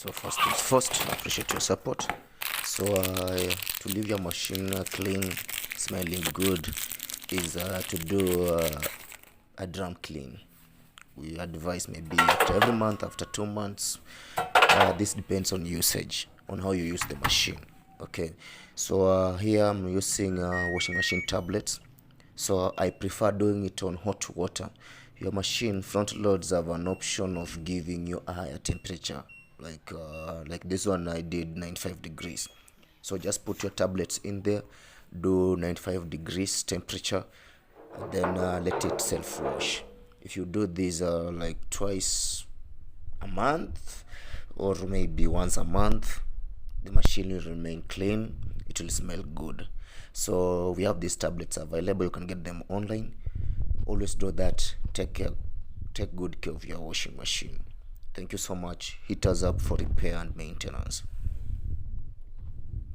So first things first, I appreciate your support. So to leave your machine clean, smelling good, is to do a drum clean. We advise maybe after every month, after 2 months. This depends on usage, on how you use the machine. Okay, so here I'm using washing machine tablets. So I prefer doing it on hot water. Your machine front loads have an option of giving you a higher temperature, like this one I did 95 degrees. So just put your tablets in there, do 95 degrees temperature, then let it self wash. If you do this like twice a month or maybe once a month, the machine will remain clean, it will smell good. So we have these tablets available, you can get them online. Always do that. Take good care of your washing machine. Thank you so much. Hit us up for repair and maintenance.